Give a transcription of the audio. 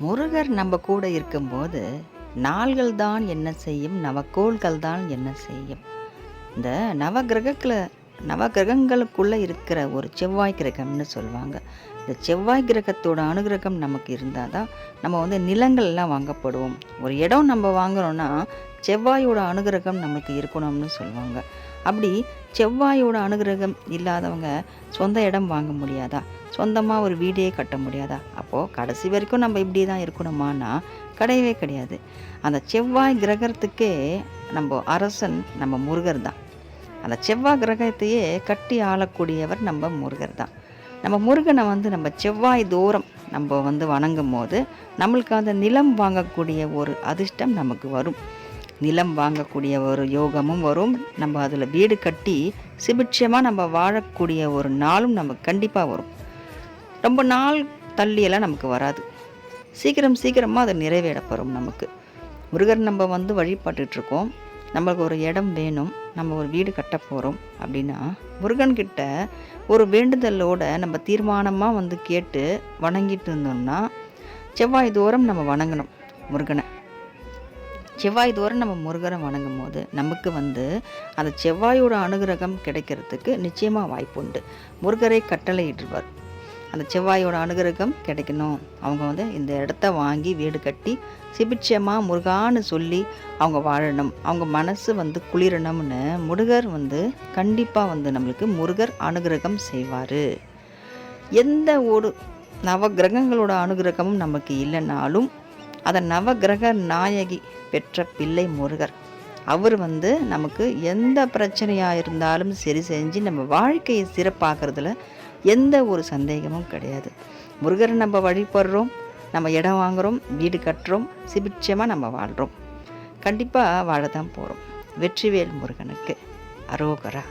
முருகர் நம்ம கூட இருக்கும்போது, நாள்கள் தான் என்ன செய்யும், நவக்கோள்கள் தான் என்ன செய்யும். இந்த நவகிரகங்களுக்குள்ள இருக்கிற ஒரு செவ்வாய் கிரகம்னு சொல்லுவாங்க. இந்த செவ்வாய் கிரகத்தோட அனுகிரகம் நமக்கு இருந்தால் தான் நம்ம நிலங்கள்லாம் வாங்கப்படுவோம். ஒரு இடம் நம்ம வாங்குறோம்னா, செவ்வாயோட அனுகிரகம் நமக்கு இருக்கணும்னு சொல்லுவாங்க. அப்படி செவ்வாயோட அனுகிரகம் இல்லாதவங்க சொந்த இடம் வாங்க முடியாதா? சொந்தமாக ஒரு வீடே கட்ட முடியாதா? அப்போது கடைசி வரைக்கும் நம்ம இப்படி தான் இருக்கணுமானா கிடையவே கிடையாது. அந்த செவ்வாய் கிரகத்துக்கே நம்ம அரசன் நம்ம முருகர் தான். அந்த செவ்வாய் கிரகத்தையே கட்டி ஆளக்கூடியவர் நம்ம முருகர் தான். நம்ம முருகனை நம்ம செவ்வாய் தோறும் நம்ம வணங்கும் போது நம்மளுக்கு அந்த நிலம் வாங்கக்கூடிய ஒரு அதிர்ஷ்டம் நமக்கு வரும். நிலம் வாங்கக்கூடிய ஒரு யோகமும் வரும். நம்ம அதில் வீடு கட்டி சுபிட்சமாக நம்ம வாழக்கூடிய ஒரு நாளும் நமக்கு கண்டிப்பாக வரும். ரொம்ப நாள் தள்ளியெல்லாம் நமக்கு வராது. சீக்கிரமாக அது நிறைவேறப்படும் நமக்கு. முருகர் நம்ம வழிபட்டுட்ருக்கோம். நம்மளுக்கு ஒரு இடம் வேணும், நம்ம ஒரு வீடு கட்ட போகிறோம் அப்படின்னா, முருகன்கிட்ட ஒரு வேண்டுதலோட நம்ம தீர்மானமாக கேட்டு வணங்கிட்டு இருந்தோம்னா, செவ்வாய் தோறும் நம்ம வணங்கணும் முருகனை. செவ்வாய் தோறும் நம்ம முருகரை வணங்கும் போது நமக்கு அந்த செவ்வாயோட அனுகிரகம் கிடைக்கிறதுக்கு நிச்சயமாக வாய்ப்பு உண்டு. முருகரை கட்டளையிடுவார். அந்த செவ்வாயோட அனுகிரகம் கிடைக்கணும், அவங்க இந்த இடத்த வாங்கி வீடு கட்டி சுபிட்சமாக முருகான்னு சொல்லி அவங்க வாழணும், அவங்க மனசு குளிரணும்னு முருகர் கண்டிப்பாக நம்மளுக்கு முருகர் அனுகிரகம் செய்வார். எந்த ஒரு நவகிரகங்களோட அனுகிரகமும் நமக்கு இல்லைனாலும் அதை நவகிரக நாயகி பெற்ற பிள்ளை முருகர். அவர் நமக்கு எந்த பிரச்சனையாக இருந்தாலும் சரி செஞ்சு நம்ம வாழ்க்கையை சிறப்பாகிறதுல எந்த ஒரு சந்தேகமும் கிடையாது. முருகரை நம்ம வழிபடுறோம், நம்ம இடம் வாங்குகிறோம், வீடு கட்டுறோம், சுபிட்சமாக நம்ம வாழ்கிறோம். கண்டிப்பாக வாழ தான் போகிறோம். வெற்றிவேல் முருகனுக்கு அரோகரா.